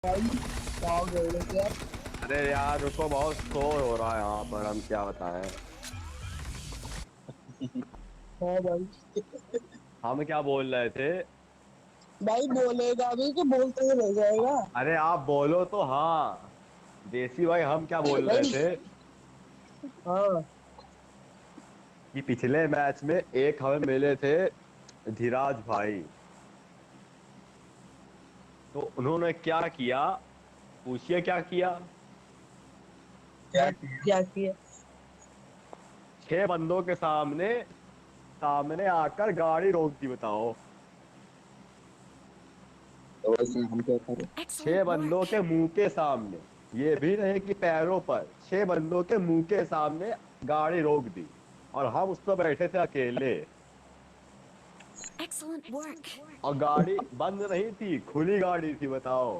भाई क्या हो गया क्या? अरे यार रुको, बहुत शोर हो रहा है यहाँ पर। हम क्या बताएं। हाँ भाई। हम क्या बोल रहे थे। भाई बोलेगा भी कि बोलते ही रह जाएगा। अरे आप बोलो तो। हाँ देसी भाई, हम क्या बोल रहे भाई। थे हाँ। कि पिछले मैच में एक हमें मिले थे धीराज भाई। तो उन्होंने क्या किया, पूछिए क्या किया। क्या क्या किया? 6 बंदों के सामने सामने आकर गाड़ी रोक दी, बताओ। तो वैसे हम क्या करें? 6 बंदों के मुंह के सामने, ये भी नहीं कि पैरों पर, 6 बंदों के मुंह के सामने गाड़ी रोक दी। और हम उस पर बैठे थे अकेले। और गाड़ी बंद नहीं थी, खुली गाड़ी थी, बताओ।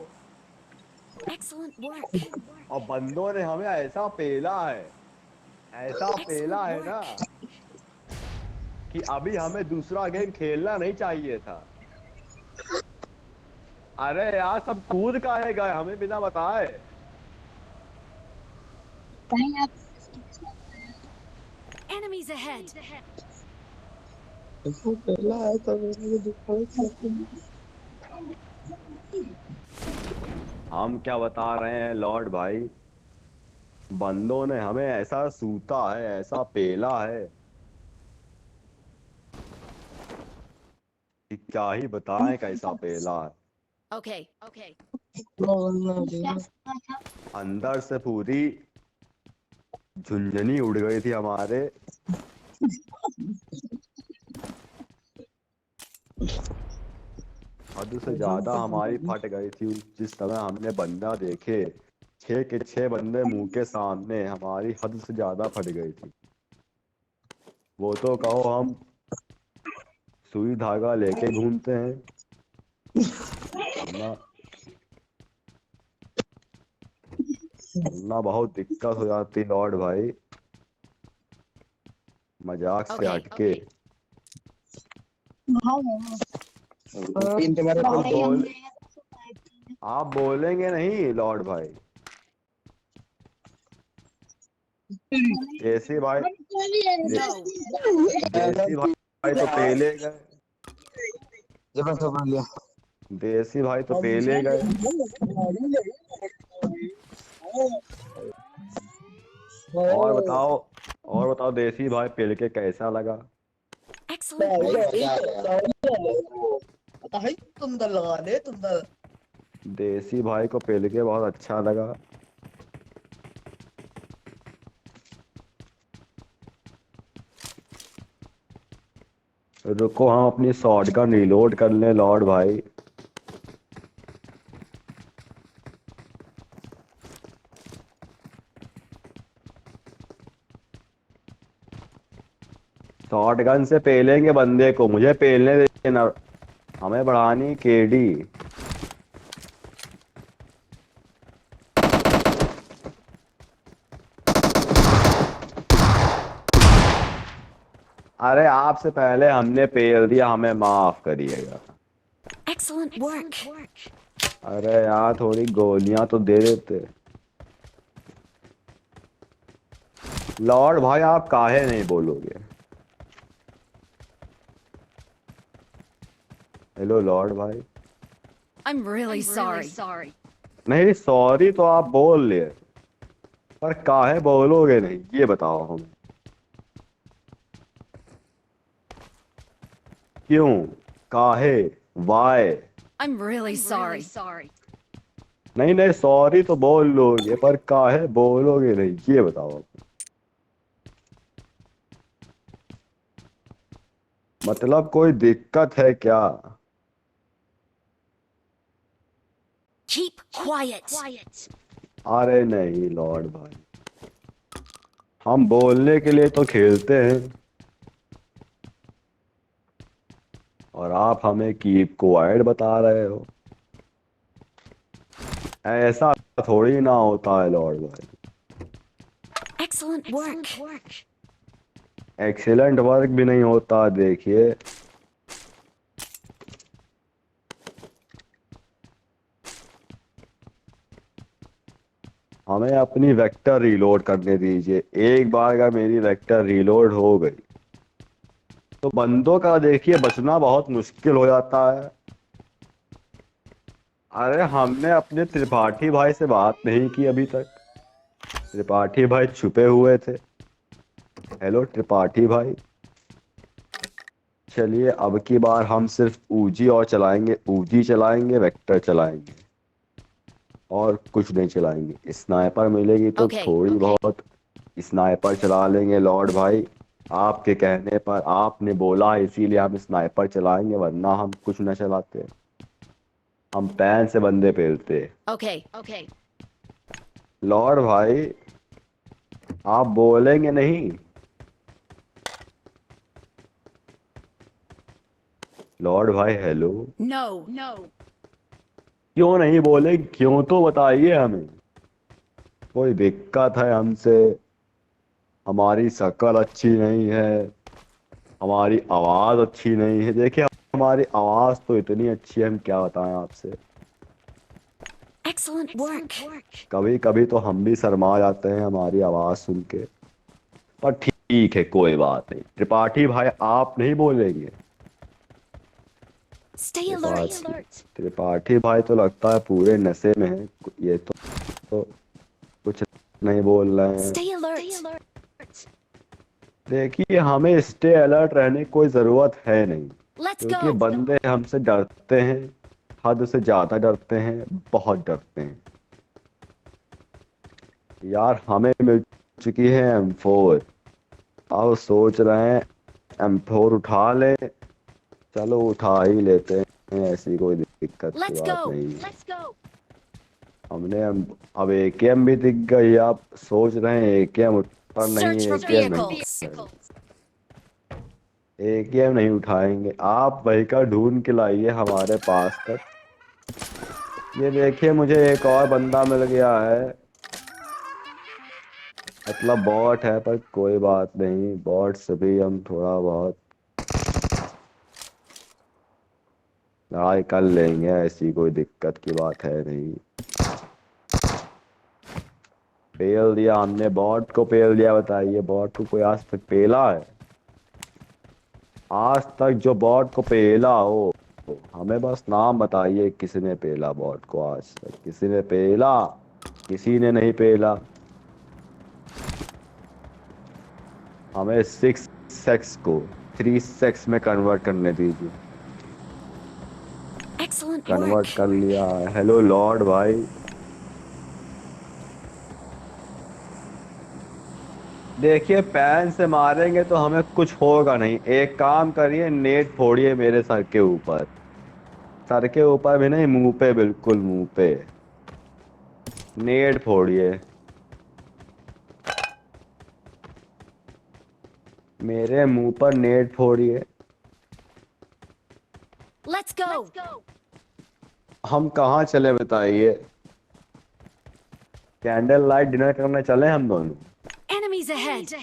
और बंदों ने हमें ऐसा पेला है, ऐसा पेला है ना, कि अभी हमें दूसरा गेम खेलना नहीं चाहिए था। अरे यार सब कूद काहे गए हमें बिना बताए। नहीं आप इसको पहला है तो मेरे दिखाई सकते। हम क्या बता रहे हैं लॉर्ड भाई, बंदों ने हमें ऐसा सूता है, ऐसा पेला है कि क्या ही बताएं कैसा पेला है। अंदर से पूरी झुंझुनी उड़ गई थी हमारे। हद से ज्यादा हमारी फट गई थी जिस समय हमने बंदा देखे। 6 के 6 बंदे मुंह के सामने, हमारी हद से ज्यादा फट गई थी। वो तो कहो हम सुई धागा लेके घूमते हैं, वरना वरना बहुत दिक्कत हो जाती लॉर्ड भाई। मजाक से हटके। तीन के बारे आप में बोल आप बोलेंगे नहीं लॉर्ड भाई। देसी भाई दे, देसी भाई तो पेले गए। जब समझ लिया। देसी भाई तो पेले गए। और बताओ, और बताओ देसी भाई पेल के कैसा लगा। भाई तुम दल लगा दे तुम दल। देसी भाई को पेल के बहुत अच्छा लगा। रुको हम अपनी शॉट गन रिलोड कर लें लॉर्ड भाई। शॉट गन से पेलेंगे बंदे को, मुझे पेलने देना। हमें बढ़ानी केडी। अरे आपसे पहले हमने पेल दिया, हमें माफ करिएगा। अरे यार थोड़ी गोलियां तो दे देते। लॉर्ड भाई आप काहे नहीं बोलोगे। हेलो लॉर्ड भाई। नहीं सॉरी तो आप बोल ले, पर काहे बोलोगे नहीं ये बताओ हमें। क्यों, काहे, वाई। नहीं नहीं सॉरी तो बोल लोगे, पर काहे बोलोगे नहीं ये बताओ आप। मतलब कोई दिक्कत है क्या। अरे नहीं लॉर्ड भाई, हम बोलने के लिए तो खेलते हैं। और आप हमें कीप क्वाइट बता रहे हो। ऐसा थोड़ी ना होता है लॉर्ड भाई। एक्सीलेंट वर्क भी नहीं होता, देखिए। हमें अपनी वेक्टर रीलोड करने दीजिए। एक बार अगर मेरी वेक्टर रीलोड हो गई तो बंदों का देखिए बचना बहुत मुश्किल हो जाता है। अरे हमने अपने त्रिपाठी भाई से बात नहीं की अभी तक। त्रिपाठी भाई छुपे हुए थे। हेलो त्रिपाठी भाई। चलिए अब की बार हम सिर्फ ऊजी और चलाएंगे, ऊजी चलाएंगे, वेक्टर चलाएंगे और कुछ नहीं चलाएंगे। स्नाइपर मिलेगी तो Okay. थोड़ी बहुत स्नाइपर चला लेंगे लॉर्ड भाई। आपके कहने पर आपने बोला इसीलिए हम स्नाइपर चलाएंगे, वरना हम कुछ न चलाते। हम पैन से बंदे पेलते। Okay. Okay. लॉर्ड भाई आप बोलेंगे नहीं? लॉर्ड भाई हेलो। No. No. क्यों नहीं बोले? क्यों तो बताइए हमें। कोई दिक्कत है हमसे? हमारी शक्ल अच्छी नहीं है, हमारी आवाज अच्छी नहीं है? देखिए हमारी आवाज तो इतनी अच्छी है, हम क्या बताएं आपसे। Excellent work. कभी कभी तो हम भी शर्मा जाते हैं हमारी आवाज सुन के। पर ठीक है, कोई बात नहीं। त्रिपाठी भाई आप नहीं बोलेंगे? Stay alert. त्रिपाठी भाई तो लगता है पूरे नशे में है। ये तो कुछ नहीं बोल रहे हैं। Stay alert. देखिए हमें स्टे अलर्ट रहने की कोई जरूरत है नहीं, Let's क्योंकि go. बंदे हमसे डरते हैं, हद से ज्यादा डरते हैं, बहुत डरते हैं। यार हमें मिल चुकी है M4। अब सोच रहे हैं M4 उठा ले। चलो उठा ही लेते हैं, ऐसी कोई दिक्कत की Let's बात go. नहीं है। Let's go. हमने अब AKM भी दिख गई। आप सोच रहे हैं AKM पर नहीं, Search for AKM नहीं vehicles. AKM नहीं उठाएंगे। आप व्हीकल ढूंढ के लाइए हमारे पास तक। ये देखिए मुझे एक और बंदा मिल गया है, मतलब बॉट है, पर कोई बात नहीं, बॉट से भी हम थोड़ा बहुत लड़ाई कर लेंगे, ऐसी कोई दिक्कत की बात है नहीं। पेल दिया हमने, बॉट को पेल दिया। बताइए बॉट को कोई आज तक पेला है? आज तक जो बॉट को पेला हो, हमें बस नाम बताइए, किसने पेला बॉट को आज तक? किसी ने पेला? किसी ने नहीं पेला। हमें 6 सेक्स को 3 सेक्स में कन्वर्ट करने दीजिए। Excellent convert work. कर लिया है। हेलो लॉर्ड भाई। देखिए पैन से मारेंगे तो हमें कुछ होगा नहीं। एक काम करिए, नेट फोड़िए मेरे सर के ऊपर। सर के ऊपर भी नहीं, मुंह पे, बिल्कुल मुंह पे नेट फोड़िए। मेरे मुंह पर नेट फोड़िए। Let's go. हम कहाँ चले बताइए? कैंडल लाइट डिनर करने चले हम दोनों? Enemies ahead.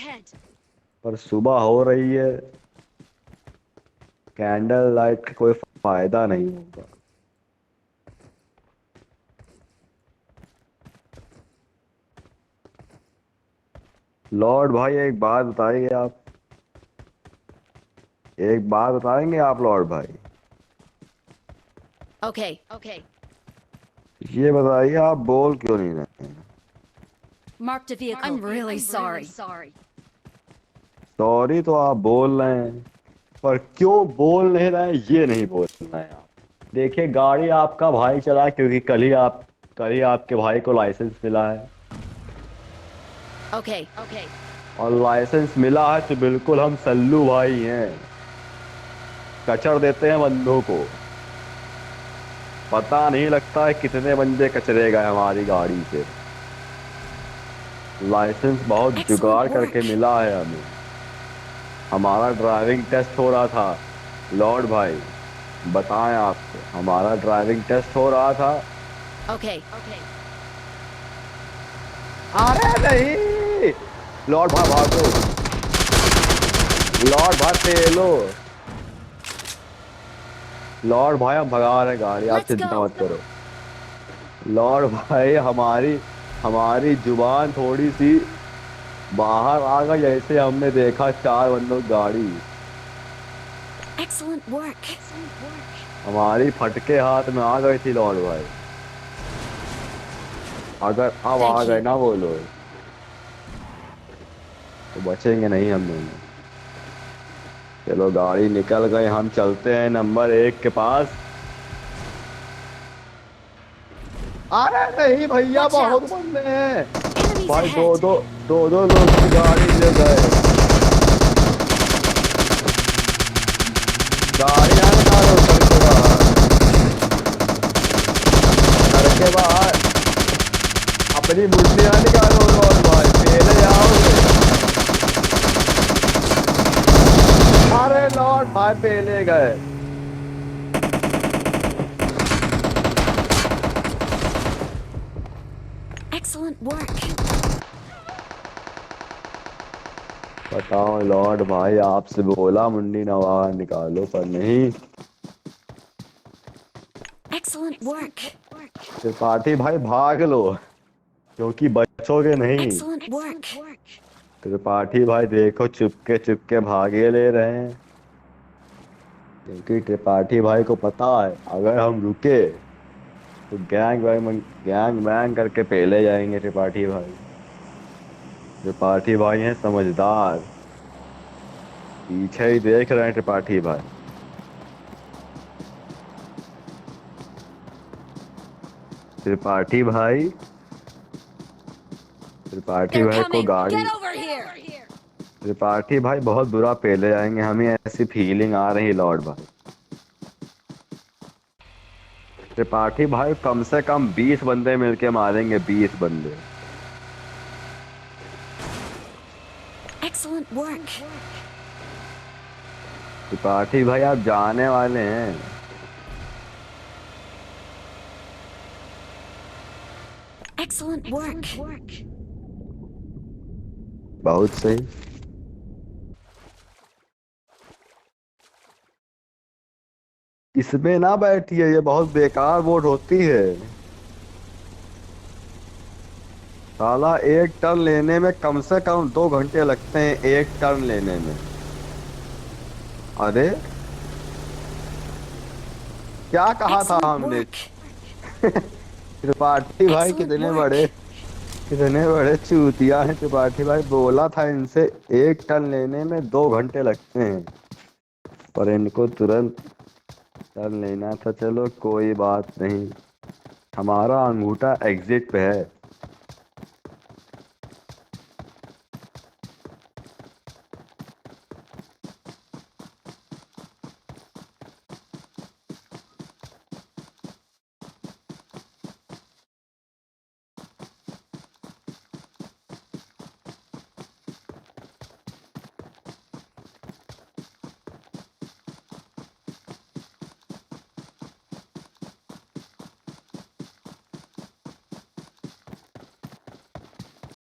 पर सुबह हो रही है, कैंडल लाइट का कोई फायदा नहीं होगा। लॉर्ड भाई एक बात बताइए आप, एक बात बताएंगे आप लॉर्ड भाई? Okay. Okay. ये बताइए आप बोल क्यों नहीं रहे हैं? Marked a vehicle. I'm really sorry. Sorry तो आप बोल रहे हैं, पर क्यों बोल नहीं रहे हैं ये नहीं बोल रहे हैं आप। देखिए गाड़ी आपका भाई चला, क्योंकि कल ही आपके भाई को लाइसेंस मिला है। Okay. Okay. और लाइसेंस मिला है तो बिल्कुल हम सल्लू भाई हैं, कचर देते हैं बंदों को। पता नहीं लगता है कितने बंदे कचरे गए हमारी गाड़ी से। लाइसेंस बहुत जुगाड़ करके मिला है हमें। हमारा ड्राइविंग टेस्ट हो रहा था लॉर्ड भाई, बताएं आपको, हमारा ड्राइविंग टेस्ट हो रहा था। Okay. Okay. अरे नहीं लॉर्ड भाई भागो, लॉर्ड भाई पेलो। लॉर्ड भाई हम भगा रहे हैं गाड़ी, आप Let's चिंता go. मत करो। लॉर्ड भाई हमारी हमारी जुबान थोड़ी सी बाहर आ गई जैसे हमने देखा 4 बंदों की गाड़ी। Excellent work. हमारी फटके हाथ में आ गई थी लॉर्ड भाई। अगर अब आ Thank गए you. ना वो लोग तो बचेंगे नहीं हम लोग। चलो गाड़ी निकल गए, हम चलते हैं नंबर 1 के पास। अरे नहीं भैया, Watch बहुत out. बंदे हैं Enemies भाई। दो ahead. दो दो दो लोग की गाड़ी ले गए। गाड़ी ना निकालो सड़क के बाहर अपनी मुंडियां निकालो लॉर्ड भाई, पहले आओगे। अरे लॉर्ड भाई पहले गए। Excellent work. बताओ लॉर्ड भाई, आपसे बोला मुंडी नवा निकालो पर नहीं। Excellent work. त्रिपाठी भाई भाग लो क्योंकि बचोगे नहीं। Excellent work. त्रिपाठी भाई देखो चुपके चुपके भागे ले रहे हैं क्योंकि त्रिपाठी भाई को पता है अगर हम रुके तो गैंग वैंग करके पहले जाएंगे। त्रिपाठी भाई हैं समझदार, पीछे ही देख रहे हैं त्रिपाठी भाई। त्रिपाठी भाई त्रिपाठी They're भाई को coming. गाड़ी, Get over here. त्रिपाठी भाई बहुत बुरा पहले जाएंगे, हमें ऐसी फीलिंग आ रही लॉर्ड भाई। त्रिपाठी भाई कम से कम 20 बंदे मिलके मारेंगे, 20 बंदे। Excellent work. त्रिपाठी भाई आप जाने वाले हैं। Excellent work. बहुत सही। इसमें ना बैठिए, ये बहुत बेकार बोट होती है। साला एक टर्न लेने में कम से कम 2 घंटे लगते हैं, एक टर्न लेने में। अरे क्या कहा था Excellent हमने। work. त्रिपाठी भाई Excellent कितने बड़े चूतिया हैं। त्रिपाठी भाई बोला था इनसे एक टर्न लेने में 2 घंटे लगते हैं, पर इनको तुरंत टर्न लेना था। चलो कोई बात नहीं, हमारा अंगूठा एग्जिट पे है।